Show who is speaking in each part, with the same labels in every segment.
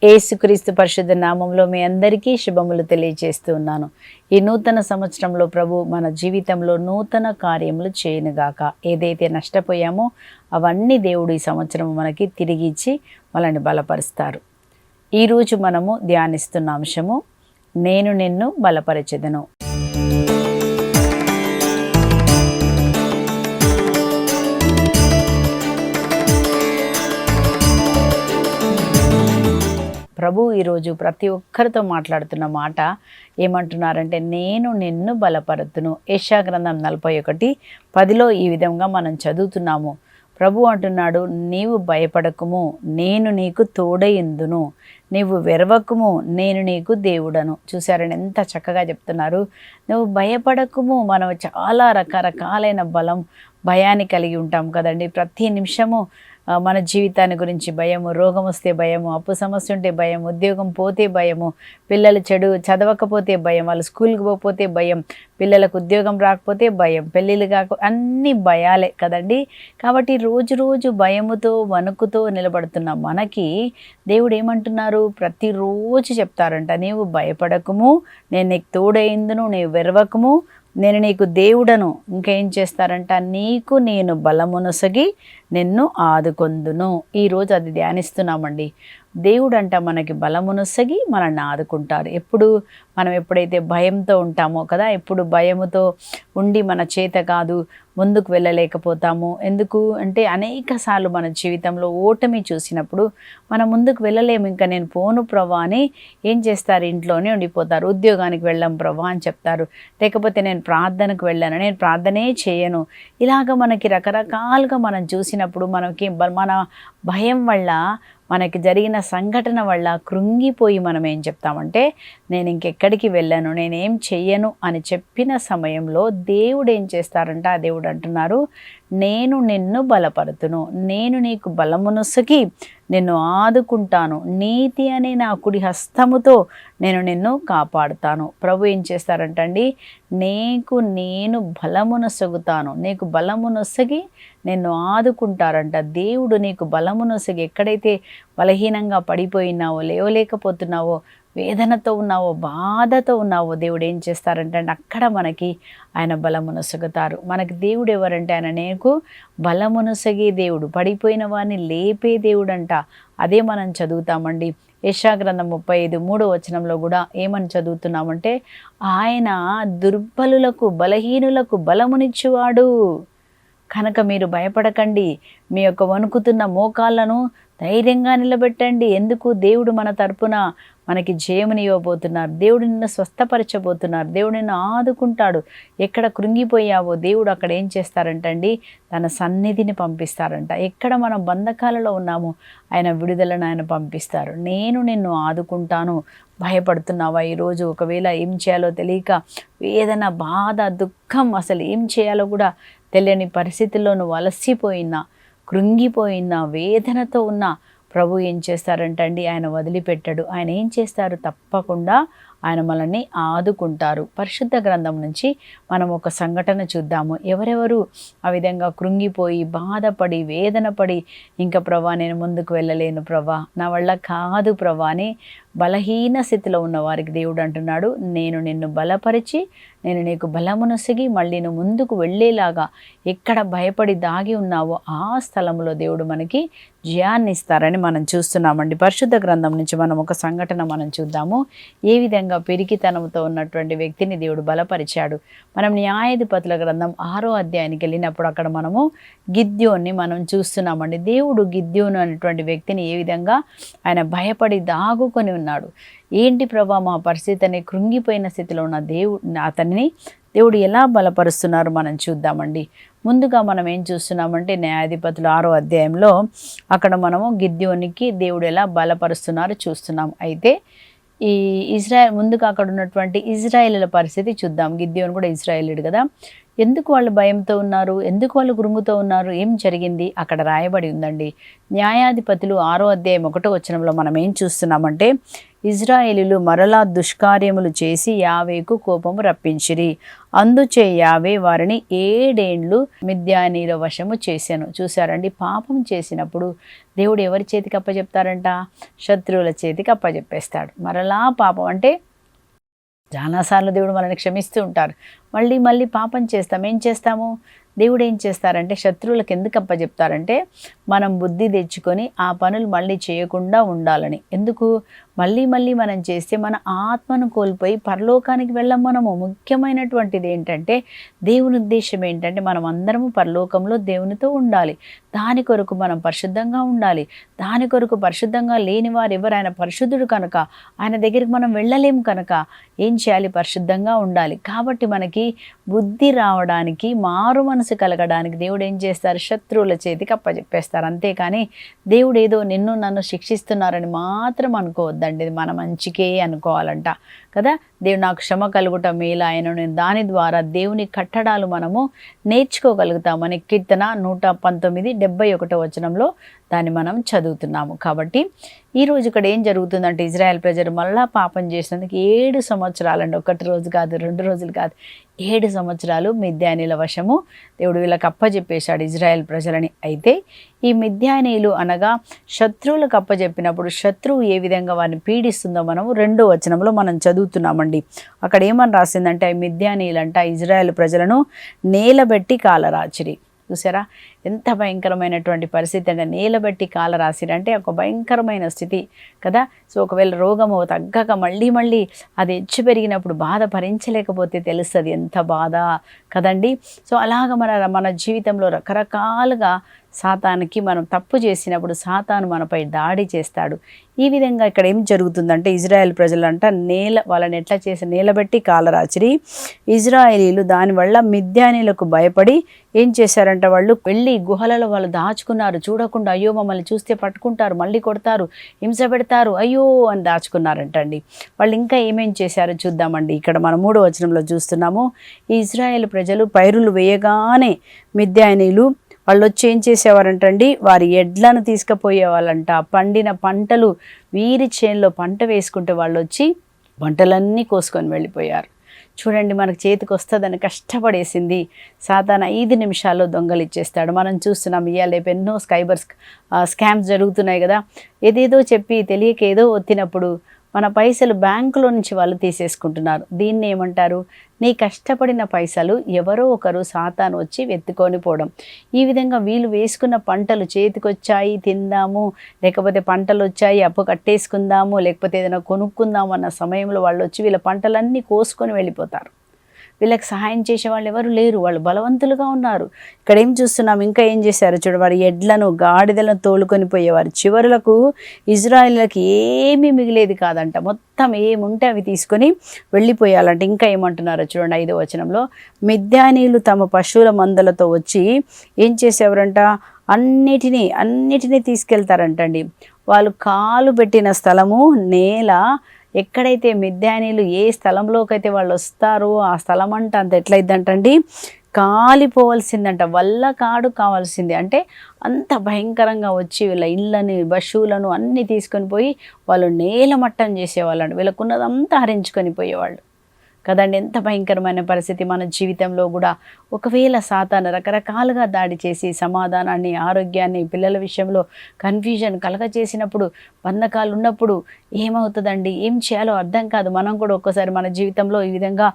Speaker 1: యేసుక్రీస్తు పరిశుద్ధ నామంలో మీ అందరికీ శుభములు తెలియజేస్తూ ఉన్నాను. ఈ నూతన సంవత్సరంలో ప్రభు మన జీవితంలో నూతన కార్యములు చేయనుగాక. ఏదైతే నష్టపోయామో అవన్నీ దేవుడు ఈ సంవత్సరం మనకి తిరిగి ఇచ్చి మనల్ని బలపరుస్తారు. ఈరోజు మనము ధ్యానిస్తున్న అంశము, నేను నిన్ను బలపరచెదను. ప్రభు ఈరోజు ప్రతి ఒక్కరితో మాట్లాడుతున్న మాట ఏమంటున్నారంటే, నేను నిన్ను బలపరుతును. యెషయా గ్రంథం 41:10 ఈ విధంగా మనం చదువుతున్నాము. ప్రభు అంటున్నాడు, నీవు భయపడకుము, నేను నీకు తోడయుందును, నీవు వెరవకుము, నేను నీకు దేవుడను. చూసారని ఎంత చక్కగా చెప్తున్నారు. నువ్వు భయపడకుము. మనం చాలా రకరకాలైన భయాన్ని కలిగి ఉంటాం కదండి. ప్రతి నిమిషము మన జీవితాన్ని గురించి భయము, రోగం వస్తే భయము, అప్పు సమస్య ఉంటే భయం, ఉద్యోగం పోతే భయము, పిల్లలు చదవకపోతే భయం, వాళ్ళు స్కూల్కి పోకపోతే భయం, పిల్లలకు ఉద్యోగం రాకపోతే భయం, పెళ్ళిళ్ళు అన్ని భయాలే కదండి. కాబట్టి రోజు భయముతో వణుకుతో నిలబడుతున్న మనకి దేవుడు ఏమంటున్నారు, ప్రతిరోజు చెప్తారంట, నీవు భయపడకుము, నేను నీకు తోడైందును, నీవు వెరవకుము, నేను నీకు దేవుడను. ఇంకేం చేస్తారంట, నీకు నేను బలమునొసగి నిన్ను ఆదుకొందును. ఈరోజు అది ధ్యానిస్తున్నామండి. దేవుడంట మనకి బలమునొసగి మనల్ని ఆదుకుంటారు. మనం ఎప్పుడైతే భయంతో ఉంటామో కదా, ఎప్పుడు భయముతో ఉండి మన చేత కాదు, ముందుకు వెళ్ళలేకపోతాము. ఎందుకు అంటే అనేక సార్లు మన జీవితంలో ఓటమి చూసినప్పుడు మనం ముందుకు వెళ్ళలేము. ఇంకా నేను పోను ప్రభా అని ఏం చేస్తారు, ఇంట్లోనే ఉండిపోతారు. ఉద్యోగానికి వెళ్ళాం ప్రభా అని చెప్తారు. లేకపోతే నేను ప్రార్థనకు వెళ్ళాను, నేను ప్రార్థనే చేయను. ఇలాగ మనకి రకరకాలుగా మనం చూసినప్పుడు మనకి మన భయం వల్ల, మనకి జరిగిన సంఘటన వల్ల కృంగిపోయి మనం ఏం చెప్తామంటే, నేను ఇంకెక్కడికి వెళ్ళను, నేనేం చెయ్యను అని చెప్పిన సమయంలో దేవుడు ఏం చేస్తారంట, ఆ దేవుడు అంటున్నారు, నేను నిన్ను బలపరుతును, నేను నీకు బలమునొసగి నిన్ను ఆదుకుంటాను, నీతి అనే నా కుడి హస్తముతో నేను నిన్ను కాపాడుతాను. ప్రభు ఏం చేస్తారంటండి, నేను బలమునొసగుతాను, నీకు బలమునొసగి నిన్ను ఆదుకుంటారంట. దేవుడు నీకు బలమునొసగి, ఎక్కడైతే బలహీనంగా పడిపోయినావో, లేవలేకపోతున్నావో, వేదనతో ఉన్నావో, బాధతో ఉన్నావో, దేవుడు ఏం చేస్తారంటే అక్కడ మనకి ఆయన బలమునొసగుతారు. మనకి దేవుడు ఎవరంటే, ఆయన నీకు బలమునొసగే దేవుడు, పడిపోయిన వారిని లేపే దేవుడు అంట. అదే మనం చదువుతామండి. యెషయా గ్రంథం 35:3 కూడా ఏమని చదువుతున్నామంటే, ఆయన దుర్బలులకు బలహీనులకు బలమునిచ్చువాడు కనుక మీరు భయపడకండి, మీ యొక్క వణుకుతున్న మోకాళ్ళను ధైర్యంగా నిలబెట్టండి. ఎందుకు, దేవుడు మన తరపున మనకి జయముని ఇవ్వబోతున్నారు. దేవుడు నిన్ను స్వస్థపరచబోతున్నారు. దేవుడు నిన్ను ఆదుకుంటాడు. ఎక్కడ కృంగిపోయావో దేవుడు అక్కడ ఏం చేస్తారంటండి, తన సన్నిధిని పంపిస్తారంట. ఎక్కడ మనం బంధకాలలో ఉన్నామో ఆయన విడుదలను ఆయన పంపిస్తారు. నేను నిన్ను ఆదుకుంటాను. భయపడుతున్నావా ఈరోజు? ఒకవేళ ఏం చేయాలో తెలియక వేదన, బాధ, దుఃఖం, అసలు ఏం చేయాలో కూడా తెలియని పరిస్థితుల్లో నువ్వు అలసిపోయినా, కృంగిపోయినా, వేదనతో ఉన్నా ప్రభు ఏం చేస్తారంటండి, ఆయన వదిలిపెట్టాడు. ఆయన ఏం చేస్తారు, తప్పకుండా ఆయన మనల్ని ఆదుకుంటారు. పరిశుద్ధ గ్రంథం నుంచి మనం ఒక సంఘటన చూద్దాము. ఎవరెవరు ఆ విధంగా కృంగిపోయి, బాధపడి, వేదన పడి, ఇంకా ప్రభా నేను ముందుకు వెళ్ళలేను ప్రభా, నా వల్ల కాదు ప్రభా అని బలహీన స్థితిలో ఉన్న వారికి దేవుడు అంటున్నాడు, నేను నిన్ను బలపరిచి నేను నీకు బలమునొసగి మళ్ళీ నువ్వు ముందుకు వెళ్ళేలాగా, ఎక్కడ భయపడి దాగి ఉన్నావో ఆ స్థలంలో దేవుడు మనకి జయాన్ని ఇస్తారని మనం చూస్తున్నామండి. పరిశుద్ధ గ్రంథం నుంచి మనం ఒక సంఘటన మనం చూద్దాము. ఏ విధంగా పెరిగితనంతో ఉన్నటువంటి వ్యక్తిని దేవుడు బలపరిచాడు. మనం న్యాయాధిపతుల గ్రంథం 6వ అధ్యాయానికి వెళ్ళినప్పుడు అక్కడ మనము గిద్యోన్ని మనం చూస్తున్నామండి. దేవుడు గిద్యోను అనేటువంటి వ్యక్తిని ఏ విధంగా ఆయన భయపడి దాగుకొని ఉన్నాడు. ఏంటి ప్రభా మా పరిస్థితిని, కృంగిపోయిన స్థితిలో ఉన్న అతన్ని దేవుడు ఎలా బలపరుస్తున్నారు మనం చూద్దామండి. ముందుగా మనం ఏం చూస్తున్నామంటే న్యాయాధిపతులు 6వ అధ్యాయంలో అక్కడ మనము గిద్యోనికి దేవుడు ఎలా బలపరుస్తున్నారో చూస్తున్నాం. అయితే ఈ ముందుగా అక్కడ ఉన్నటువంటి ఇజ్రాయేలీల పరిస్థితి చూద్దాం. గిద్యోను కూడా ఇజ్రాయేలీయుడు కదా. ఎందుకు వాళ్ళు భయంతో ఉన్నారు, ఎందుకు వాళ్ళు కృంగుతో ఉన్నారు, ఏం జరిగింది అక్కడ రాయబడి ఉందండి. న్యాయాధిపతులు 6వ అధ్యాయం 1వ వచనంలో మనం ఏం చూస్తున్నామంటే, ఇజ్రాయేలీలు మరలా దుష్కార్యములు చేసి యావేకు కోపము రప్పించిరి. అందుచే యావే వారిని 7 ఏండ్లు మిద్యానీల వశము చేశాను. చూసారండి, పాపం చేసినప్పుడు దేవుడు ఎవరి చేతికి అప్పచెప్తారంట? శత్రువుల చేతికి అప్పచెప్పేస్తాడు. మరలా పాపం అంటే చాలాసార్లు దేవుడు మనల్ని క్షమిస్తూ ఉంటారు. మళ్ళీ పాపం చేస్తాం. ఏం చేస్తాము? దేవుడు ఏం చేస్తారంటే శత్రువులకు ఎందుకు అప్పచెప్తారంటే మనం బుద్ధి తెచ్చుకొని ఆ పనులు మళ్ళీ చేయకుండా ఉండాలని. ఎందుకు? మళ్ళీ మనం చేస్తే మన ఆత్మను కోల్పోయి పరలోకానికి వెళ్ళం మనము. ముఖ్యమైనటువంటిది ఏంటంటే దేవుని ఉద్దేశం ఏంటంటే మనం అందరము పరలోకంలో దేవునితో ఉండాలి. దాని కొరకు మనం పరిశుద్ధంగా ఉండాలి. దాని కొరకు పరిశుద్ధంగా లేని వారు ఎవరు? ఆయన పరిశుద్ధుడు కనుక ఆయన దగ్గరికి మనం వెళ్ళలేము కనుక ఏం చేయాలి? పరిశుద్ధంగా ఉండాలి. కాబట్టి మనకి బుద్ధి రావడానికి, మారు మనసు కలగడానికి దేవుడు ఏం చేస్తారు? శత్రువుల చేతికి అప్పచెప్పేస్తారు. అంతేకాని దేవుడు ఏదో నిన్ను నన్ను శిక్షిస్తున్నారని మాత్రం అనుకోవద్దండి. ఇది మన మంచికే అనుకోవాలంట కదా. దేవుడు నాకు శ్రమ కలుగుట మేలు ఆయన, నేను దాని ద్వారా దేవుని కట్టడాలు మనము నేర్చుకోగలుగుతామని కీర్తన 119:71 వచనంలో దాన్ని మనం చదువుతున్నాము. కాబట్టి ఈరోజు ఇక్కడ ఏం జరుగుతుందంటే ఇజ్రాయెల్ ప్రజలు మళ్ళా పాపం చేసినందుకు 7 సంవత్సరాలండి. 1 రోజు కాదు, 2 రోజులు కాదు, 7 సంవత్సరాలు మిద్యానీల వశము దేవుడు వీళ్ళకి అప్పచెప్పేశాడు ఇజ్రాయెల్ ప్రజలని. అయితే ఈ మిద్యానీయులు అనగా శత్రువులకు అప్పచెప్పినప్పుడు శత్రువు ఏ విధంగా వారిని పీడిస్తుందో మనము 2వ వచనంలో మనం చదువుతున్నామండి. అక్కడ ఏమని రాసిందంటే మిద్యానీయులంట ఇజ్రాయెల్ ప్రజలను నేలబెట్టి కాలరాచిరి. చూసారా ఎంత భయంకరమైనటువంటి పరిస్థితి అంటే నేలబెట్టి కాలరాసిరంటే ఒక భయంకరమైన స్థితి కదా. సో ఒకవేళ రోగము తగ్గక మళ్ళీ అది హెచ్చు పెరిగినప్పుడు బాధ భరించలేకపోతే తెలుస్తుంది ఎంత బాధ కదండి. సో అలాగ మన జీవితంలో రకరకాలుగా సాతానికి మనం తప్పు చేసినప్పుడు సాతాను మనపై దాడి చేస్తాడు. ఈ విధంగా ఇక్కడ ఏం జరుగుతుందంటే ఇజ్రాయెల్ ప్రజలంట వాళ్ళని ఎట్లా చేసి నేలబెట్టి కాలరాచిరి. ఇజ్రాయేలీలు దానివల్ల మిద్యానీలకు భయపడి ఏం చేశారంట? వాళ్ళు వెళ్ళి గుహలలో వాళ్ళు దాచుకున్నారు. చూడకుండా అయ్యో మమ్మల్ని చూస్తే పట్టుకుంటారు, మళ్ళీ కొడతారు, హింస పెడతారు, అయ్యో అని దాచుకున్నారంటండి. వాళ్ళు ఇంకా ఏమేం చేశారో చూద్దామండి. ఇక్కడ మనం 3వ వచనంలో చూస్తున్నాము. ఈ ఇజ్రాయేల్ ప్రజలు పైరులు వేయగానే మిద్యానీలు వాళ్ళు వచ్చి ఏం చేసేవారంటండి? వారి ఎడ్లను తీసుకుపోయేవాళ్ళంట. పండిన పంటలు వీరి చేనులో పంట వేసుకుంటే వాళ్ళు వచ్చి పంటలన్నీ కోసుకొని వెళ్ళిపోయారు. చూడండి, మనకు చేతికి వస్తుందని కష్టపడేసింది సాతాను 5 నిమిషాల్లో దొంగలిచ్చేస్తాడు. మనం చూస్తున్నాం ఇవాళ ఎన్నో స్కామ్స్ జరుగుతున్నాయి కదా. ఏదేదో చెప్పి తెలియక ఏదో ఒత్తినప్పుడు మన పైసలు బ్యాంకులో నుంచి వాళ్ళు తీసేసుకుంటున్నారు. దీన్ని ఏమంటారు? నీ కష్టపడిన పైసలు ఎవరో ఒకరు సాతాను వచ్చి వెతుకొని పోవడం. ఈ విధంగా వీళ్ళు వేసుకున్న పంటలు చేతికొచ్చాయి తిందాము, లేకపోతే పంటలు వచ్చాయి అప్పు కట్టేసుకుందాము, లేకపోతే ఏదైనా కొనుక్కుందాము అన్న సమయంలో వాళ్ళు వచ్చి వీళ్ళ పంటలన్నీ కోసుకొని వెళ్ళిపోతారు. వీళ్ళకి సహాయం చేసే వాళ్ళు ఎవరు లేరు, వాళ్ళు బలవంతులుగా ఉన్నారు. ఇక్కడ ఏం చూస్తున్నాం? ఇంకా ఏం చేశారు చూడ, వారి ఎడ్లను గాడిదలను తోలుకొని పోయేవారు. చివరులకు ఇజ్రాయేలులకు ఏమీ మిగిలేది కాదంట. మొత్తం ఏముంటే అవి తీసుకొని వెళ్ళిపోయాలంట. ఇంకా ఏమంటున్నారో చూడండి 5వ వచనంలో. మిద్యానీయులు తమ పశువుల మందలతో వచ్చి ఏం చేసేవారంట? అన్నిటినీ తీసుకెళ్తారంటండి. వాళ్ళు కాలు పెట్టిన స్థలము నేల ఎక్కడైతే మిద్యానీయులు ఏ స్థలంలోకి అయితే వాళ్ళు వస్తారో ఆ స్థలం అంట ఎట్లయిద్దంటండి? కాలిపోవలసిందంట, వల్ల కాడు కావాల్సింది. అంటే అంత భయంకరంగా వచ్చి వీళ్ళ ఇళ్ళని పశువులను అన్నీ తీసుకొని పోయి వాళ్ళు నేలమట్టం చేసేవాళ్ళంట. వీళ్ళకున్నదంతా హరించుకొని పోయేవాళ్ళు కదండి. ఎంత భయంకరమైన పరిస్థితి మన జీవితంలో కూడా. ఒకవేళ సాతాను రకరకాలుగా దాడి చేసి సమాధానాన్ని, ఆరోగ్యాన్ని, పిల్లల విషయంలో కన్ఫ్యూజన్ కలగచేసినప్పుడు, బంధకాలు ఉన్నప్పుడు ఏమవుతుందండి? ఏం చేయాలో అర్థం కాదు. మనం కూడా ఒక్కసారి మన జీవితంలో ఈ విధంగా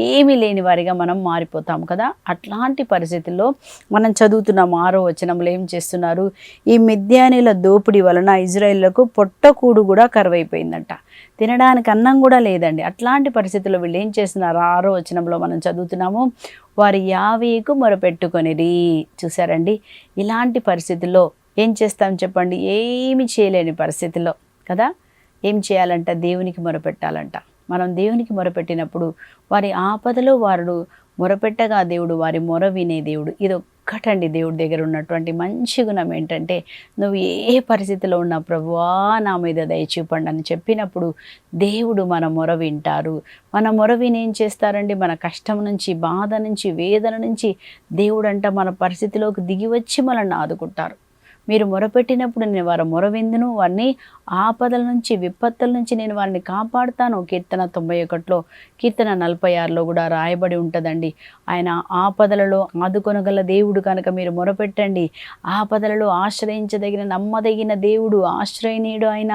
Speaker 1: ఏమీ లేని వారిగా మనం మారిపోతాం కదా. అట్లాంటి పరిస్థితుల్లో మనం చదువుతున్నాం 6వ వచనంలో ఏం చేస్తున్నారు? ఈ మిద్యానీయుల దోపిడీ వలన ఇజ్రాయేలులకు పొట్టకూడు కూడా కరువైపోయిందంట. తినడానికి అన్నం కూడా లేదండి. అట్లాంటి పరిస్థితుల్లో వీళ్ళు ఏం చేస్తున్నారు? 6వ వచనంలో మనం చదువుతున్నాము. వారు యావేకు మొరపెట్టుకొనిరి. చూసారండి, ఇలాంటి పరిస్థితుల్లో ఏం చేస్తాం చెప్పండి? ఏమి చేయలేని పరిస్థితుల్లో కదా ఏం చేయాలంట? దేవునికి మొరపెట్టాలంట. మనం దేవునికి మొరపెట్టినప్పుడు వారి ఆపదలో వారు మొరపెట్టగా దేవుడు వారి మొర వినే దేవుడు. ఇది ఒక్కటండి దేవుడి దగ్గర ఉన్నటువంటి మంచి గుణం ఏంటంటే, నువ్వు ఏ పరిస్థితిలో ఉన్నా ప్రభువా నా మీద దయ చూపండి అని చెప్పినప్పుడు దేవుడు మన మొర వింటారు. మన మొర విని ఏం చేస్తారండి? మన కష్టం నుంచి, బాధ నుంచి, వేదన నుంచి దేవుడు అంట మన పరిస్థితిలోకి దిగి వచ్చి మనల్ని ఆదుకుంటారు. మీరు మొరపెట్టినప్పుడు నేను వారి మొర విందును, వారిని ఆపదల నుంచి విపత్తుల నుంచి నేను వారిని కాపాడుతాను. కీర్తన 91లో, కీర్తన 46లో కూడా రాయబడి ఉంటుందండి. ఆయన ఆపదలలో ఆదుకొనగల దేవుడు కనుక మీరు మొరపెట్టండి. ఆపదలలో ఆశ్రయించదగిన నమ్మదగిన దేవుడు, ఆశ్రయనీయుడు ఆయన.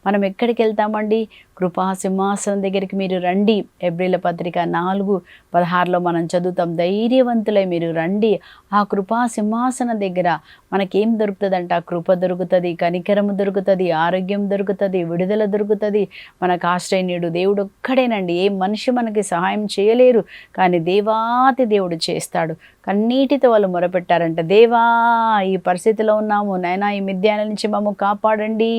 Speaker 1: మనం ఎక్కడికి వెళ్తామండి? కృపా సింహాసనం దగ్గరికి మీరు రండి. హెబ్రీల పత్రిక 4:16లో మనం చదువుతాం, ధైర్యవంతులై మీరు రండి. ఆ కృపా సింహాసనం దగ్గర మనకేం దొరుకుతుందంట? కృప దొరుకుతుంది, కనికరము దొరుకుతుంది, ఆరోగ్యం దొరుకుతుంది, విడుదల దొరుకుతుంది. మనకు ఆశ్రయనీయుడు దేవుడు ఒక్కడేనండి. ఏ మనిషి మనకి సహాయం చేయలేరు, కానీ దేవాతి దేవుడు చేస్తాడు. కన్నీటితో వాళ్ళు మొరపెట్టారంట, దేవా ఈ పరిస్థితిలో ఉన్నాము నాయనా, ఈ మిద్యాల నుంచి మమ్మ కాపాడండి,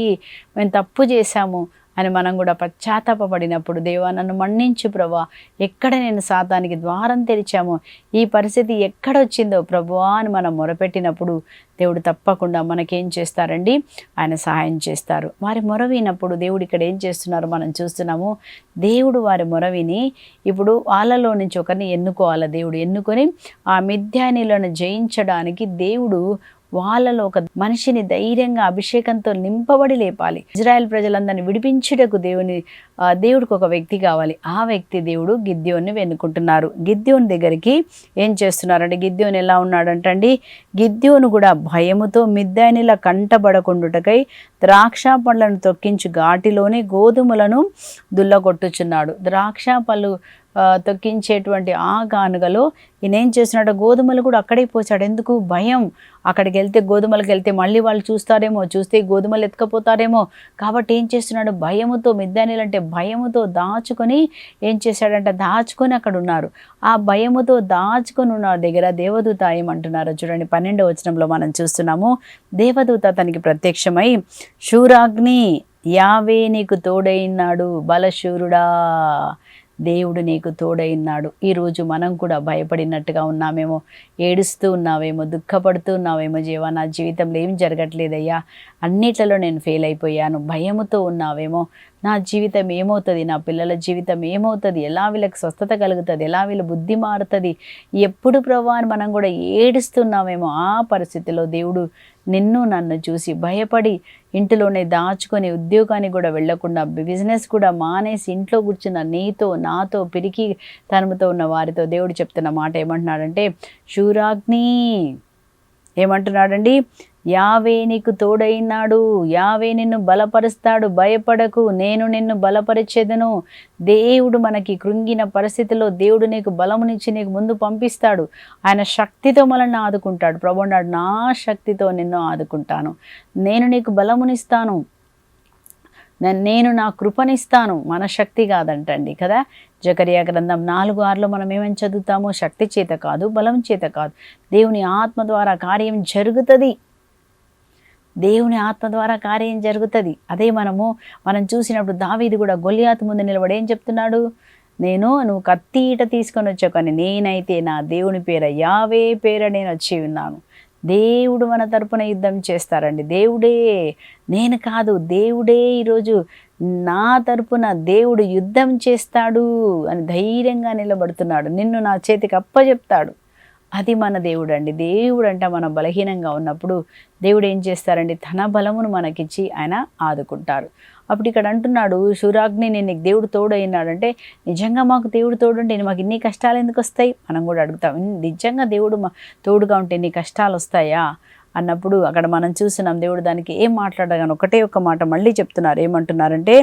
Speaker 1: మేము తప్పు చేశాము అని మనం కూడా పశ్చాత్తాపడినప్పుడు, దేవా నన్ను మన్నించు ప్రభువా, ఎక్కడ నేను సాతానికి ద్వారం తెరిచామో, ఈ పరిస్థితి ఎక్కడొచ్చిందో ప్రభువా అని మనం మొరపెట్టినప్పుడు దేవుడు తప్పకుండా మనకేం చేస్తారండి? ఆయన సహాయం చేస్తారు. వారి మొరవినప్పుడు దేవుడు ఇక్కడ ఏం చేస్తున్నారు మనం చూస్తున్నాము. దేవుడు వారి మొరవిని ఇప్పుడు వాళ్ళలో నుంచి ఒకరిని ఎన్నుకోవాలి. దేవుడు ఎన్నుకొని ఆ మిద్యానీలను జయించడానికి దేవుడు వాళ్ళలో ఒక మనిషిని ధైర్యంగా అభిషేకంతో నింపబడి లేపాలి. ఇజ్రాయెల్ ప్రజలందరినీ విడిపించుటకు దేవుడికి ఒక వ్యక్తి కావాలి. ఆ వ్యక్తి దేవుడు గిద్యోన్ని వెన్నుకుంటున్నారు. గిద్యోని దగ్గరికి ఏం చేస్తున్నారంటే, గిద్యోని ఎలా ఉన్నాడంటండి, గిద్యోను కూడా భయముతో మిద్యానీల కంటబడకుండుటకై ద్రాక్ష పండ్లను తొక్కించు ఘాటిలోనే గోధుమలను దుల్లగొట్టుచున్నాడు. ద్రాక్ష పళ్ళు తొక్కించేటువంటి ఆ గానుగలో ఈయన ఏం చేస్తున్నాడు? గోధుమలు కూడా అక్కడే పోసాడు. ఎందుకు? భయం. అక్కడికి వెళ్తే, గోధుమలకు వెళ్తే మళ్ళీ వాళ్ళు చూస్తారేమో, చూస్తే గోధుమలు ఎత్తుకపోతారేమో. కాబట్టి ఏం చేస్తున్నాడు? భయముతో, మిద్యానీలు అంటే భయముతో దాచుకొని ఏం చేశాడంటే, దాచుకొని అక్కడ ఉన్నారు. ఆ భయముతో దాచుకొని ఉన్న దగ్గర దేవదూత ఏమంటున్నారో చూడండి. 12వ వచనంలో మనం చూస్తున్నాము. దేవదూత తనకి ప్రత్యక్షమై, శూరాగ్ని యావే నీకు తోడైనాడు, బలశూరుడా దేవుడు నీకు తోడైనాడు. ఈరోజు మనం కూడా భయపడినట్టుగా ఉన్నామేమో, ఏడుస్తూ ఉన్నావేమో, దుఃఖపడుతూ ఉన్నావేమో, జీవా నా జీవితంలో ఏం జరగట్లేదయ్యా, అన్నిట్లలో నేను ఫెయిల్ అయిపోయాను, భయముతో ఉన్నావేమో, నా జీవితం ఏమవుతుంది, నా పిల్లల జీవితం ఏమవుతుంది, ఎలా వీళ్ళకి స్వస్థత కలుగుతుంది, ఎలా వీళ్ళ బుద్ధి మారుతుంది, ఎప్పుడు ప్రభా అని మనం కూడా ఏడుస్తున్నామేమో. ఆ పరిస్థితిలో దేవుడు నిన్ను నన్ను చూసి భయపడి ఇంటిలోనే దాచుకొని, ఉద్యోగానికి కూడా వెళ్లకుండా, బిజినెస్ కూడా మానేసి ఇంట్లో కూర్చున్న నీతో, నాతో, పిరికి తనముతో ఉన్న వారితో దేవుడు చెప్తున్న మాట ఏమంటున్నాడంటే, శూరాగ్ని ఏమంటున్నాడండి, యావే నీకు తోడైనాడు, యావే నిన్ను బలపరుస్తాడు, భయపడకు, నేను నిన్ను బలపరిచేదను. దేవుడు మనకి కృంగిన పరిస్థితిలో దేవుడు నీకు బలమునిచ్చి నీకు ముందు పంపిస్తాడు. ఆయన శక్తితో మనల్ని ఆదుకుంటాడు. ప్రభు అన్నాడు, నా శక్తితో నిన్ను ఆదుకుంటాను, నేను నీకు బలమునిస్తాను, నేను నా కృపనిస్తాను. మన శక్తి కాదంటండి కదా. జకరియా గ్రంథం 4:6లో మనం ఏమని చదువుతామో, శక్తి చేత కాదు, బలం చేత కాదు, దేవుని ఆత్మ ద్వారా కార్యం జరుగుతుంది. దేవుని ఆత్మ ద్వారా కార్యం జరుగుతుంది. అదే మనం చూసినప్పుడు దావీదు కూడా గొలియాతు ముందు నిలబడి ఏం చెప్తున్నాడు, నువ్వు కత్తి ఈట తీసుకొని వచ్చావు, కానీ నేనైతే నా దేవుని పేర, యావే పేర నేను వచ్చి ఉన్నాను. దేవుడు మన తరపున యుద్ధం చేస్తారండి. దేవుడే, నేను కాదు, దేవుడే ఈరోజు నా తరపున దేవుడు యుద్ధం చేస్తాడు అని ధైర్యంగా నిలబడుతున్నాడు. నిన్ను నా చేతికి అప్పచెప్తాడు. అది మన దేవుడు అండి. దేవుడు అంట మనం బలహీనంగా ఉన్నప్పుడు దేవుడు ఏం చేస్తారండి, తన బలమును మనకిచ్చి ఆయన ఆదుకుంటారు. అప్పుడు ఇక్కడ అంటున్నాడు, శూరాగ్ని నేను నీకు దేవుడు తోడైనాడంటే, నిజంగా మాకు దేవుడు తోడుంటే మాకు ఇన్ని కష్టాలు ఎందుకు వస్తాయి? మనం కూడా అడుగుతాం, నిజంగా దేవుడు తోడుగా ఉంటే ఇన్ని కష్టాలు వస్తాయా అన్నప్పుడు అక్కడ మనం చూసినాం. దేవుడు దానికి ఏం మాట్లాడగాను ఒకటే ఒక మాట మళ్ళీ చెప్తున్నారు. ఏమంటున్నారంటే,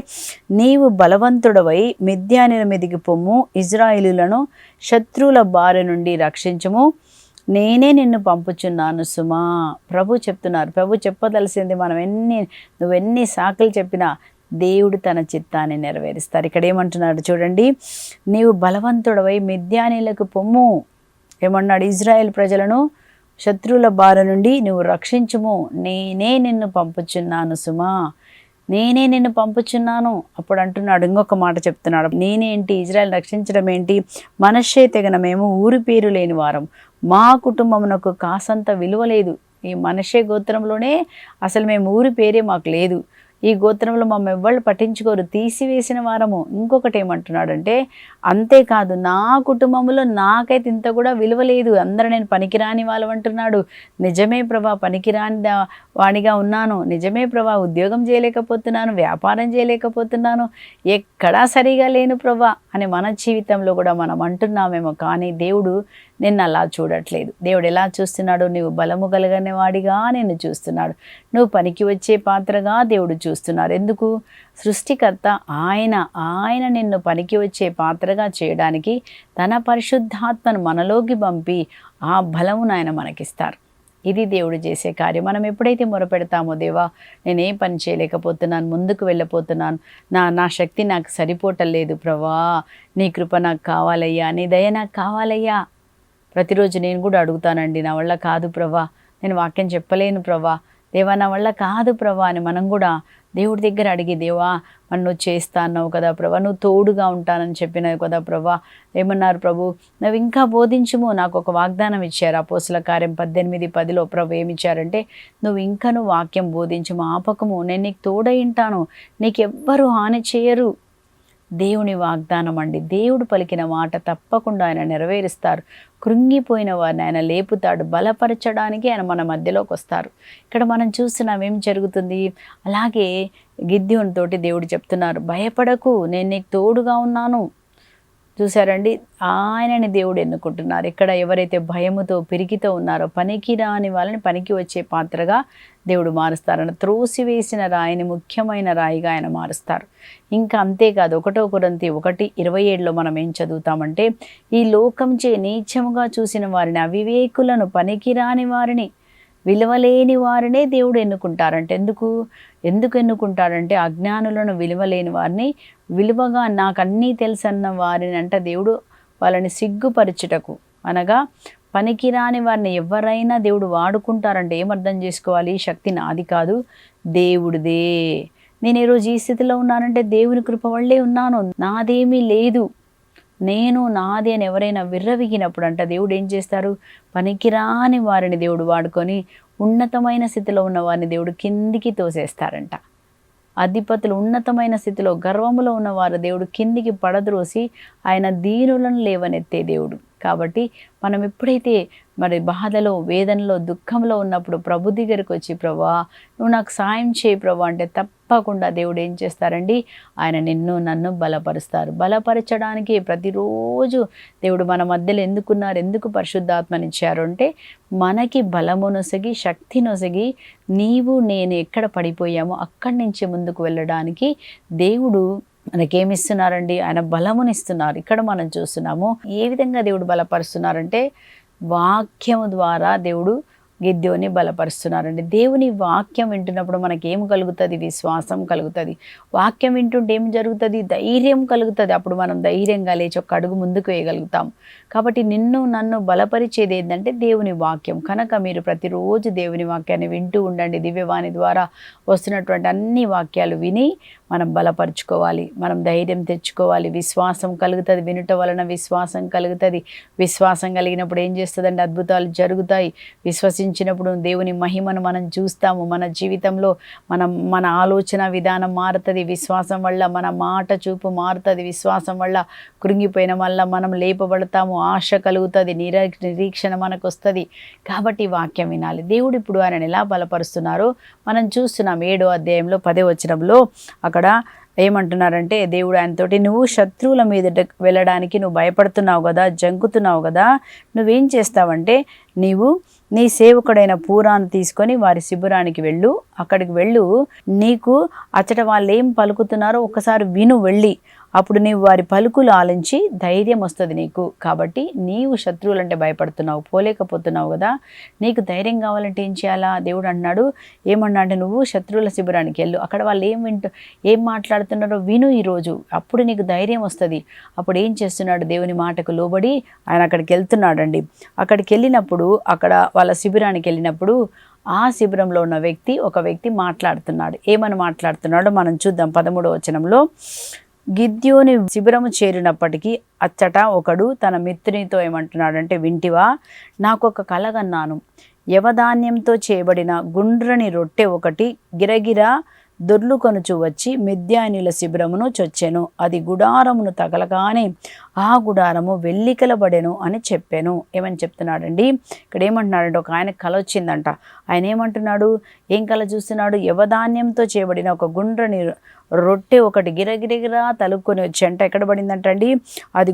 Speaker 1: నీవు బలవంతుడవై మిద్యానీల మీదికి పొమ్ము, ఇజ్రాయేలులను శత్రువుల బారి నుండి రక్షించము, నేనే నిన్ను పంపుచున్నాను సుమా. ప్రభు చెప్తున్నారు. ప్రభు చెప్పదలసింది నువ్వెన్ని సాకులు చెప్పినా దేవుడు తన చిత్తాన్ని నెరవేరుస్తారు. ఇక్కడ ఏమంటున్నాడు చూడండి, నీవు బలవంతుడవై మిద్యానీలకు పొమ్ము. ఏమన్నాడు, ఇజ్రాయేల్ ప్రజలను శత్రువుల బారి నుండి నువ్వు రక్షించుము, నేనే నిన్ను పంపుచున్నాను సుమా, నేనే నిన్ను పంపుచున్నాను. అప్పుడు అంటున్నాడు, ఇంకొక మాట చెప్తున్నాడు, నేనేంటి, ఇజ్రాయేల్ రక్షించడం ఏంటి, మనష్షే తెగన మేము ఊరి పేరు లేని వారం, మా కుటుంబమునకు కాసంత విలువ లేదు. ఈ మనష్షే గోత్రంలోనే అసలు మేము ఊరి పేరే మాకు లేదు. ఈ గోత్రంలో మమ్మల్ని ఎవ్వళ్ళు పట్టించుకోరు, తీసివేసిన వారము. ఇంకొకటి ఏమంటున్నాడంటే, అంతేకాదు నా కుటుంబంలో నాకైతే ఇంత కూడా విలువ లేదు, అందరూ నేను పనికిరాని వాళ్ళు అంటున్నాడు. నిజమే ప్రభా, పనికిరాని వాడిగా ఉన్నాను, నిజమే ప్రభా, ఉద్యోగం చేయలేకపోతున్నాను, వ్యాపారం చేయలేకపోతున్నాను, ఎక్కడా సరిగా లేను ప్రభా అని మన జీవితంలో కూడా మనం అంటున్నామేమో. కానీ దేవుడు నిన్ను అలా చూడట్లేదు. దేవుడు ఎలా చూస్తున్నాడు? నువ్వు బలము కలిగిన వాడిగా నిన్ను చూస్తున్నాడు, నువ్వు పనికి వచ్చే పాత్రగా దేవుడు చూస్తున్నారు. ఎందుకు? సృష్టికర్త ఆయన నిన్ను పనికి వచ్చే పాత్రగా చేయడానికి తన పరిశుద్ధాత్మను మనలోకి పంపి ఆ బలమును ఆయన మనకిస్తారు. ఇది దేవుడు చేసే కార్యం. మనం ఎప్పుడైతే మొరపెడతామో, దేవా నేనేం పని చేయలేకపోతున్నాను, ముందుకు వెళ్ళిపోతున్నాను, నా శక్తి నాకు సరిపోవటం ప్రభా, నీ కృప నాకు కావాలయ్యా, నీ దయ నాకు కావాలయ్యా. ప్రతిరోజు నేను కూడా అడుగుతానండి, నా వల్ల కాదు ప్రభా, నేను వాక్యం చెప్పలేను ప్రభా, దేవా నా వల్ల కాదు ప్రభా అని మనం కూడా దేవుడి దగ్గర అడిగి, దేవా మరి నువ్వు చేస్తా అన్నావు కదా ప్రభా, నువ్వు తోడుగా ఉంటానని చెప్పినావు కదా ప్రభా. ఏమన్నారు ప్రభు? నువ్వు ఇంకా బోధించుము. నాకు ఒక వాగ్దానం ఇచ్చారు అపోస్తల కార్యం 18:10 ప్రభు ఏమిచ్చారంటే, నువ్వు వాక్యం బోధించుము, ఆపకము, నేను నీకు తోడై ఉంటాను, నీకెవ్వరూ హాని చేయరు. దేవుని వాగ్దానం అండి. దేవుడు పలికిన మాట తప్పకుండా ఆయన నెరవేరుస్తారు. కృంగిపోయిన వారిని ఆయన లేపుతాడు, బలపరచడానికి ఆయన మన మధ్యలోకి వస్తారు. ఇక్కడ మనం చూస్తున్నాం ఏం జరుగుతుంది. అలాగే గిద్యోనుతోటి దేవుడు చెప్తున్నారు, భయపడకు, నేను నీకు తోడుగా ఉన్నాను. చూసారండి, ఆయనని దేవుడు ఎన్నుకుంటున్నారు. ఇక్కడ ఎవరైతే భయముతో పిరికితో ఉన్నారో, పనికి రాని వాళ్ళని పనికి వచ్చే పాత్రగా దేవుడు మారుస్తారని, త్రోసివేసిన రాయిని ముఖ్యమైన రాయిగా ఆయన మారుస్తారు. ఇంకా అంతేకాదు, 1 కొరింథీ 1:27 మనం ఏం చదువుతామంటే, ఈ లోకంచే నీచముగా చూసిన వారిని, అవివేకులను, పనికిరాని వారిని, విలువలేని వారినే దేవుడు ఎన్నుకుంటారంటే. ఎందుకు ఎన్నుకుంటాడంటే, అజ్ఞానులను, విలువలేని వారిని విలువగా, నాకు అన్నీ తెలుసన్న వారిని అంట దేవుడు వాళ్ళని సిగ్గుపరచుటకు, అనగా పనికిరాని వారిని ఎవరైనా దేవుడు వాడుకుంటారంటే ఏమర్థం చేసుకోవాలి? శక్తి నాది కాదు, దేవుడిదే. నేను ఈరోజు ఈ స్థితిలో ఉన్నానంటే దేవుని కృప వల్లే ఉన్నాను, నాదేమీ లేదు, నేను నాది అని ఎవరైనా విర్రవిగినప్పుడు అంట దేవుడు ఏం చేస్తారు? పనికిరాని వారిని దేవుడు వాడుకొని ఉన్నతమైన స్థితిలో ఉన్న వారిని దేవుడు కిందికి తోసేస్తారంట. అధిపతులు ఉన్నతమైన స్థితిలో గర్వములో ఉన్నవారు దేవుడు కిందికి పడద్రోసి ఆయన దీనులను లేవనెత్తే దేవుడు. కాబట్టి మనం ఎప్పుడైతే మరి బాధలో, వేదనలో, దుఃఖంలో ఉన్నప్పుడు ప్రభు దగ్గరికి వచ్చి, ప్రభా నువ్వు నాకు సాయం చేయి ప్రభా అంటే తప్పకుండా దేవుడు ఏం చేస్తారండి? ఆయన నిన్ను నన్ను బలపరుస్తారు. బలపరచడానికి ప్రతిరోజు దేవుడు మన మధ్యలో ఎందుకున్నారు, ఎందుకు పరిశుద్ధాత్మనిచ్చారు అంటే, మనకి బలము నొసగి, శక్తి నొసగి, నీవు నేను ఎక్కడ పడిపోయామో అక్కడి నుంచి ముందుకు వెళ్ళడానికి దేవుడు మనకేమిస్తున్నారండి? ఆయన బలమునిస్తున్నారు. ఇక్కడ మనం చూస్తున్నాము ఏ విధంగా దేవుడు బలపరుస్తున్నారంటే, వాక్యము ద్వారా దేవుడు గిద్యోని బలపరుస్తున్నారండి. దేవుని వాక్యం వింటున్నప్పుడు మనకేం కలుగుతుంది? విశ్వాసం కలుగుతుంది. వాక్యం వింటుంటే ఏం జరుగుతుంది? ధైర్యం కలుగుతుంది. అప్పుడు మనం ధైర్యంగా లేచి ఒక అడుగు ముందుకు వేయగలుగుతాం. కాబట్టి నిన్ను నన్ను బలపరిచేది ఏంటంటే దేవుని వాక్యం. కనుక మీరు ప్రతిరోజు దేవుని వాక్యాన్ని వింటూ ఉండండి. దివ్యవాణి ద్వారా వస్తున్నటువంటి అన్ని వాక్యాలు విని మనం బలపరుచుకోవాలి, మనం ధైర్యం తెచ్చుకోవాలి. విశ్వాసం కలుగుతుంది, వినుట వలన విశ్వాసం కలుగుతుంది. విశ్వాసం కలిగినప్పుడు ఏం చేస్తుందండి? అద్భుతాలు జరుగుతాయి. విశ్వసించినప్పుడు దేవుని మహిమను మనం చూస్తాము. మన జీవితంలో మన ఆలోచన విధానం మారుతుంది. విశ్వాసం వల్ల మన మాట చూపు మారుతుంది. విశ్వాసం వల్ల కృంగిపోయిన వల్ల మనం లేపబడతాము. ఆశ కలుగుతుంది, నిరీక్షణ మనకు వస్తుంది. కాబట్టి వాక్యం వినాలి. దేవుడు ఇప్పుడు ఆయన ఎలా బలపరుస్తున్నారో మనం చూస్తున్నాం. 7వ అధ్యాయంలో 10వ వచనంలో అక్కడ ఏమంటున్నారంటే, దేవుడు ఆయనతోటి, నువ్వు శత్రువుల మీద వెళ్ళడానికి నువ్వు భయపడుతున్నావు కదా, జంకుతున్నావు కదా, నువ్వేం చేస్తావంటే, నీవు నీ సేవకుడైన పూరాను తీసుకొని వారి శిబిరానికి వెళ్ళు. అక్కడికి వెళ్ళు, నీకు అచ్చట వాళ్ళు ఏం పలుకుతున్నారో ఒకసారి విను వెళ్ళి. అప్పుడు నీవు వారి పలుకులు ఆలించి ధైర్యం వస్తుంది నీకు. కాబట్టి నీవు శత్రువులంటే భయపడుతున్నావు, పోలేకపోతున్నావు కదా, నీకు ధైర్యం కావాలంటే ఏం చేయాలా? దేవుడు అన్నాడు, ఏమన్నా అంటే, నువ్వు శత్రువుల శిబిరానికి వెళ్ళు. అక్కడ వాళ్ళు ఏం మాట్లాడుతున్నారో విను ఈరోజు. అప్పుడు నీకు ధైర్యం వస్తుంది. అప్పుడు ఏం చేస్తున్నాడు? దేవుని మాటకు లోబడి ఆయన అక్కడికి వెళ్తున్నాడండి. అక్కడికి వెళ్ళినప్పుడు, అక్కడ వాళ్ళ శిబిరానికి వెళ్ళినప్పుడు ఆ శిబిరంలో ఉన్న ఒక వ్యక్తి మాట్లాడుతున్నాడు. ఏమని మాట్లాడుతున్నాడో మనం చూద్దాం. 13వ వచనంలో, గిద్యోని శిబిరము చేరినప్పటికీ అచ్చట ఒకడు తన మిత్రునితో ఏమంటున్నాడంటే, వింటివా, నాకు ఒక కలగన్నాను. యవధాన్యంతో చేయబడిన గుండ్రని రొట్టె ఒకటి గిరగిరా దొర్లుకొనుచు వచ్చి మిద్యానీయుల శిబిరమును చొచ్చెను. అది గుడారమును తగలగానే ఆ గుడారము వెల్లికలబడెను అని చెప్పాను. ఏమని చెప్తున్నాడండి? ఇక్కడ ఏమంటున్నాడంటే, ఒక ఆయన కల వచ్చిందంట. ఆయన ఏమంటున్నాడు? ఏం కల చూస్తున్నాడు? యవధాన్యంతో చేయబడిన ఒక గుండ్రని రొట్టె ఒకటి గిరగిరగిరా తలుక్కొని వచ్చి అంట ఎక్కడ పడిందంటండి? అది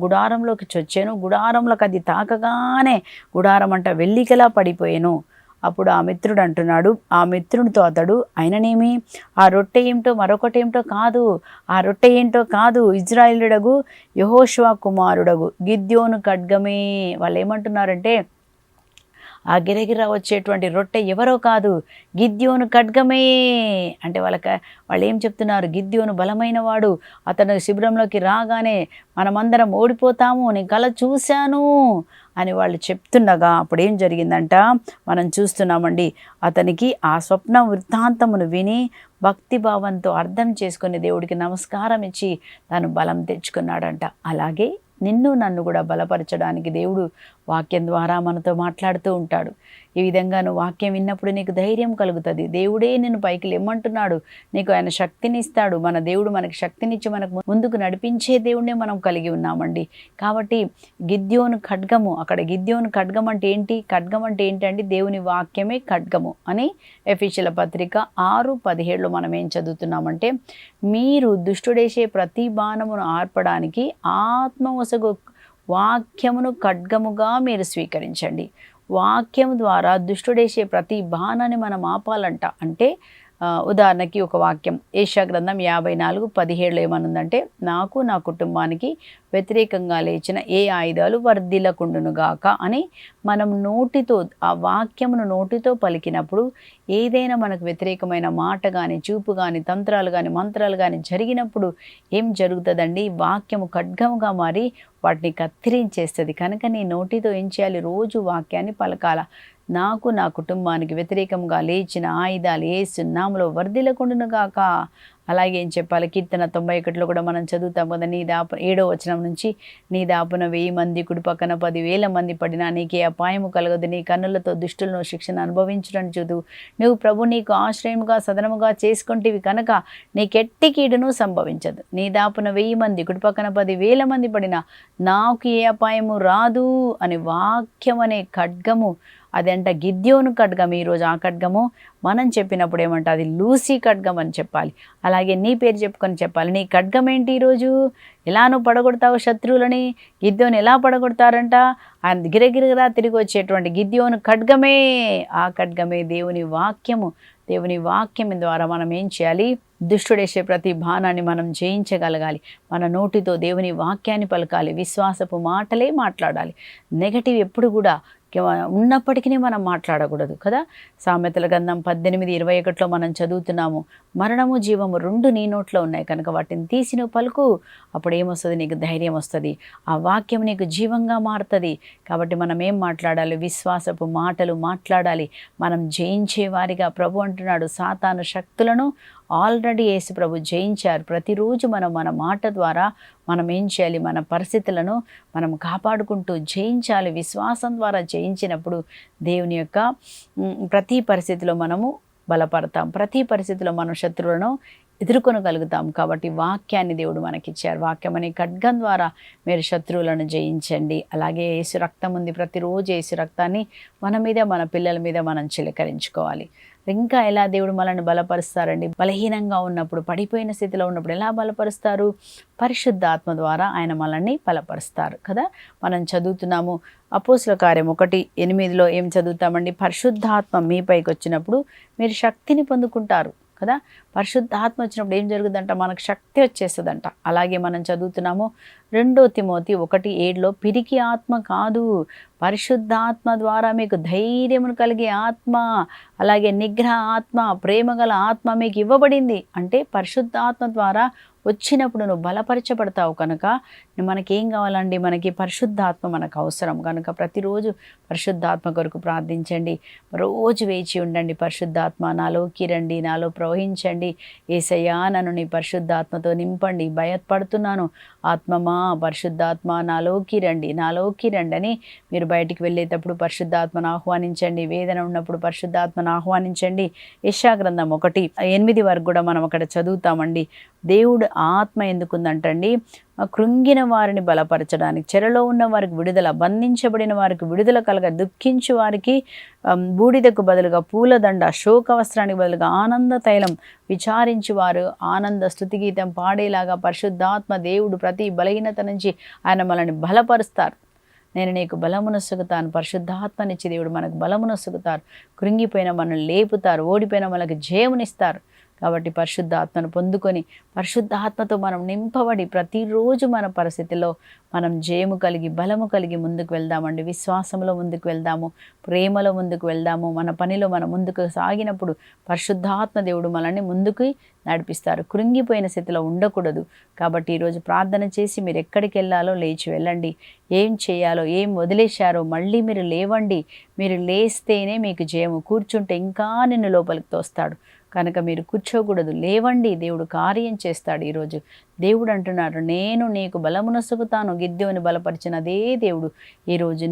Speaker 1: గుడారంలోకి చొచ్చాను. గుడారంలోకి అది తాకగానే గుడారం అంట వెల్లికలా పడిపోయాను. అప్పుడు ఆ మిత్రుడు అంటున్నాడు, ఆ మిత్రునితో అతడు, అయిననేమి ఆ రొట్టె ఏమిటో మరొకటేమిటో కాదు, ఆ రొట్టె ఏంటో కాదు, ఇజ్రాయేలుడగు యెహోషువ కుమారుడగు గిద్యోను ఖడ్గమే. వాళ్ళు ఏమంటున్నారంటే, ఆ గిరగిర వచ్చేటువంటి రొట్టె ఎవరో కాదు, గిద్యోను ఖడ్గమే. అంటే వాళ్ళు ఏం చెప్తున్నారు? గిద్యోను బలమైన వాడు, అతను శిబిరంలోకి రాగానే మనమందరం ఓడిపోతాము, నేను కల చూశాను అని వాళ్ళు చెప్తుండగా అప్పుడు ఏం జరిగిందంట మనం చూస్తున్నామండి. అతనికి ఆ స్వప్న వృత్తాంతమును విని భక్తిభావంతో అర్థం చేసుకుని దేవుడికి నమస్కారం ఇచ్చి తను బలం తెచ్చుకున్నాడంట. అలాగే నిన్ను నన్ను కూడా బలపరచడానికి దేవుడు వాక్యం ద్వారా మనతో మాట్లాడుతూ ఉంటాడు. ఈ విధంగా నువ్వు వాక్యం విన్నప్పుడు నీకు ధైర్యం కలుగుతుంది. దేవుడే నిన్ను పైకి లేమ్మంటున్నాడు, నీకు ఆయన శక్తిని ఇస్తాడు. మన దేవుడు మనకి శక్తినిచ్చి మనకు ముందుకు నడిపించే దేవుడినే మనం కలిగి ఉన్నామండి. కాబట్టి గిద్యోను ఖడ్గము, అక్కడ గిద్యోను ఖడ్గం అంటే ఏంటి? ఖడ్గం అంటే ఏంటంటే దేవుని వాక్యమే ఖడ్గము అని ఎఫెసీయుల పత్రిక 6:17లో మనం ఏం చదువుతున్నామంటే, మీరు దుష్టుడేసే ప్రతి బాణమును ఆర్పడానికి ఆత్మవసగు వాక్యమును ఖడ్గముగా మీరు స్వీకరించండి. వాక్యం ద్వారా దుష్టుడేసే ప్రతి బాణాన్ని మనం ఆపాలంట. అంటే ఉదాహరణకి ఒక వాక్యం యెషయా గ్రంథం 54:17 ఏమనుందంటే, నాకు నా కుటుంబానికి వ్యతిరేకంగా లేచిన ఏ ఆయుధాలు వర్ధిల్లకుండునుగాక అని మనం నోటితో ఆ వాక్యమును నోటితో పలికినప్పుడు ఏదైనా మనకు వ్యతిరేకమైన మాట కానీ, చూపు కానీ, తంత్రాలు కానీ, మంత్రాలు కానీ జరిగినప్పుడు ఏం జరుగుతుందండి? వాక్యము ఖడ్గముగా మారి వాటిని కత్తిరించేస్తుంది. కనుక నీ నోటితో ఏం చేయాలి? రోజు వాక్యాన్ని పలకాల. నాకు నా కుటుంబానికి వ్యతిరేకంగా లేచిన ఆయుధాలు యేసు నామములో వర్ధిల్లకుండునుగాక. అలాగే ఏం చెప్పాలి? కీర్తన 91లో కూడా మనం చదువుతాం కదా, 7వ వచనం నుంచి, నీ దాపున 1000 మంది కుడి పక్కన 10,000 మంది పడినా నీకే అపాయము కలగదు, నీ కన్నులతో దుష్టులను శిక్షణ అనుభవించడం చూదు, నువ్వు ప్రభు నీకు ఆశ్రయముగా సదనముగా చేసుకుంటేవి కనుక నీకెట్టి కీడును సంభవించదు. నీ దాపున 1000 మంది కుడి పక్కన 10,000 మంది పడినా నాకు ఏ అపాయము రాదు అని వాక్యం అనే ఖడ్గము, అదంట గిద్యోను ఖడ్గం. ఈరోజు ఆ ఖడ్గము మనం చెప్పినప్పుడు ఏమంట? అది లూసీ ఖడ్గం అని చెప్పాలి. అలాగే నీ పేరు చెప్పుకొని చెప్పాలి. నీ ఖడ్గం ఏంటి? ఈరోజు ఎలా నువ్వు పడగొడతావు శత్రువులని? గిద్యోను ఎలా పడగొడతారంట? ఆయన గిరగిరగిరా తిరిగి వచ్చేటువంటి గిద్యోను ఖడ్గమే. ఆ ఖడ్గమే దేవుని వాక్యము. దేవుని వాక్యం ద్వారా మనం ఏం చేయాలి? దుష్టుడేసే ప్రతి బాణాన్ని మనం జయించగలగాలి. మన నోటితో దేవుని వాక్యాన్ని పలకాలి. విశ్వాసపు మాటలే మాట్లాడాలి. నెగటివ్ ఎప్పుడు కూడా ఉన్నప్పటికీ మనం మాట్లాడకూడదు కదా. సామెతల గ్రంథం 18:21లో మనం చదువుతున్నాము, మరణము జీవము 2 నీ నోట్లో ఉన్నాయి కనుక వాటిని తీసి నువ్వు పలుకు, అప్పుడు ఏమొస్తుంది? నీకు ధైర్యం వస్తుంది. ఆ వాక్యం నీకు జీవంగా మారుతుంది. కాబట్టి మనం ఏం మాట్లాడాలి? విశ్వాసపు మాటలు మాట్లాడాలి. మనం జయించే వారిగా ప్రభు అంటున్నాడు, సాతాను శక్తులను ఆల్రెడీ యేసు ప్రభు జయించారు. ప్రతిరోజు మనం మన మాట ద్వారా మనం ఏం చేయాలి? మన పరిస్థితులను మనం కాపాడుకుంటూ జయించాలి. విశ్వాసం ద్వారా జయించినప్పుడు దేవుని యొక్క ప్రతి పరిస్థితిలో మనము బలపడతాం. ప్రతి పరిస్థితిలో మనం శత్రువులను ఎదుర్కొనగలుగుతాం. కాబట్టి వాక్యాన్ని దేవుడు మనకిచ్చారు. వాక్యం అనే ఖడ్గం ద్వారా మీరు శత్రువులను జయించండి. అలాగే యేసు రక్తం ఉంది. ప్రతిరోజు యేసు రక్తాన్ని మన మీద, మన పిల్లల మీద మనం చిలకరించుకోవాలి. ఇంకా ఎలా దేవుడు మనల్ని బలపరుస్తారండి? బలహీనంగా ఉన్నప్పుడు, పడిపోయిన స్థితిలో ఉన్నప్పుడు ఎలా బలపరుస్తారు? పరిశుద్ధాత్మ ద్వారా ఆయన మనల్ని బలపరుస్తారు కదా. మనం చదువుతున్నాము అపోస్తలుల కార్యం 1:8లో ఏం చదువుతామండి? పరిశుద్ధాత్మ మీపైకి వచ్చినప్పుడు మీరు శక్తిని పొందుకుంటారు కదా. పరిశుద్ధాత్మ వచ్చినప్పుడు ఏం జరుగుతుందంట? మనకు శక్తి వచ్చేస్తుందంట. అలాగే మనం చదువుతున్నాము 2 తిమోతి 1:7లో పిరికి ఆత్మ కాదు, పరిశుద్ధాత్మ ద్వారా మీకు ధైర్యమును కలిగే ఆత్మ, అలాగే నిగ్రహ ఆత్మ, ప్రేమగల ఆత్మ మీకు ఇవ్వబడింది. అంటే పరిశుద్ధాత్మ ద్వారా వచ్చినప్పుడు నువ్వు బలపరచబడతావు కనుక మనకేం కావాలండి, మనకి పరిశుద్ధాత్మ మనకు అవసరం కనుక ప్రతిరోజు పరిశుద్ధాత్మ కొరకు ప్రార్థించండి. రోజు వేచి ఉండండి. పరిశుద్ధాత్మ నాలోకి రండి, నాలో ప్రవహించండి. యేసయ్యా నన్ను నీ పరిశుద్ధాత్మతో నింపండి, భయపడుతున్నాను ఆత్మమా పరిశుద్ధాత్మ నాలోకి రండి, నాలోకి రండి అని మీరు బయటికి వెళ్ళేటప్పుడు పరిశుద్ధాత్మను ఆహ్వానించండి. వేదన ఉన్నప్పుడు పరిశుద్ధాత్మను ఆహ్వానించండి. యెషయా గ్రంథం 1:8 వరకు కూడా మనం అక్కడ చదువుతామండి. దేవుడు ఆత్మ ఎందుకుందంటండి, కృంగిన వారిని బలపరచడానికి, చెరలో ఉన్న వారికి విడుదల, బంధించబడిన వారికి విడుదల కలగ, దుఃఖించు వారికి బూడిదకు బదులుగా పూలదండ, శోక వస్త్రానికి బదులుగా ఆనంద తైలం, విచారించు వారు ఆనంద స్తుతిగీతం పాడేలాగా పరిశుద్ధాత్మ దేవుడు ప్రతి బలహీనత నుంచి ఆయన మనల్ని బలపరుస్తారు. నేను నీకు బలమునొసగుతాను. పరిశుద్ధాత్మనిచ్చి దేవుడు మనకు బలమునొసగుతారు. కృంగిపోయిన మనల్ని లేపుతారు, ఓడిపోయిన మనకు జయమునిస్తారు. కాబట్టి పరిశుద్ధాత్మను పొందుకొని పరిశుద్ధాత్మతో మనం నింపబడి ప్రతిరోజు మన పరిస్థితిలో మనం జయము కలిగి బలము కలిగి ముందుకు వెళ్దామండి. విశ్వాసంలో ముందుకు వెళ్దాము, ప్రేమలో ముందుకు వెళ్దాము. మన పనిలో మనం ముందుకు సాగినప్పుడు పరిశుద్ధాత్మ దేవుడు మనల్ని ముందుకు నడిపిస్తారు. కృంగిపోయిన స్థితిలో ఉండకూడదు. కాబట్టి ఈరోజు ప్రార్థన చేసి మీరు ఎక్కడికి వెళ్ళాలో లేచి వెళ్ళండి. ఏం చేయాలో, ఏం వదిలేశారో మళ్ళీ మీరు లేవండి. మీరు లేస్తేనే మీకు జయము. కూర్చుంటే ఇంకా నిన్ను లోపలికి తోస్తాడు. కనుక మీరు కూర్చోకూడదు, లేవండి. దేవుడు కార్యం చేస్తాడు. ఈరోజు దేవుడు అంటున్నారు, నేను నీకు బలమునొసగుతాను. గిద్యోని బలపరిచిన అదే దేవుడు ఈరోజు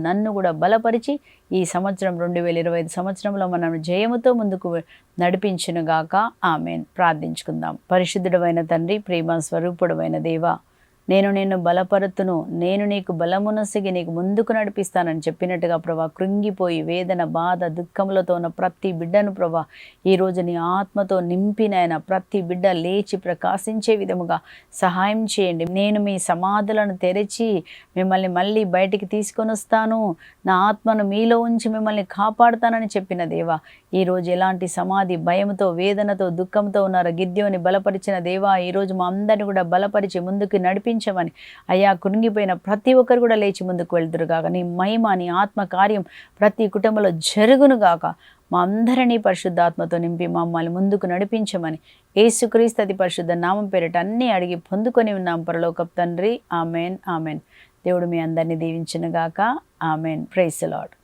Speaker 1: నన్ను కూడా బలపరిచి ఈ సంవత్సరం 2025 సంవత్సరంలో మనం జయముతో ముందుకు నడిపించునుగాక. ఆమేన్. ప్రార్థించుకుందాం. పరిశుద్ధుడమైన తండ్రి, ప్రేమ స్వరూపుడమైన దేవా, నేను నిన్ను బలపరుతును, నేను నీకు బలమునొసగి నీకు ముందుకు నడిపిస్తానని చెప్పినట్టుగా ప్రభా, కృంగిపోయి వేదన, బాధ, దుఃఖములతో ఉన్న ప్రతి బిడ్డను ప్రభా ఈరోజు నీ ఆత్మతో నింపినైనా ప్రతి బిడ్డ లేచి ప్రకాశించే విధముగా సహాయం చేయండి. నేను మీ సమాధులను తెరిచి మిమ్మల్ని మళ్ళీ బయటికి తీసుకొని వస్తాను, నా ఆత్మను మీలో ఉంచి మిమ్మల్ని కాపాడుతానని చెప్పిన దేవా, ఈరోజు ఎలాంటి సమాధి భయంతో, వేదనతో, దుఃఖంతో ఉన్నారో గిద్యోని బలపరిచిన దేవా, ఈరోజు మా అందరిని కూడా బలపరిచి ముందుకు నడిపించమని అయ్యా, కృంగిపోయిన ప్రతి ఒక్కరు కూడా లేచి ముందుకు వెళ్తురుగాక. నీ మహిమ, నీ ఆత్మ కార్యం ప్రతి కుటుంబంలో జరుగునుగాక. మా అందరినీ పరిశుద్ధాత్మతో నింపి మమ్మల్ని ముందుకు నడిపించమని యేసుక్రీస్తు అతి పరిశుద్ధ నామం పేరిట అన్నీ అడిగి పొందుకొని ఉన్నాం పరలోకపు తండ్రి. Amen, amen. దేవుడు మీ అందరినీ దీవించునుగాక. ఆమెన్. Praise the lord.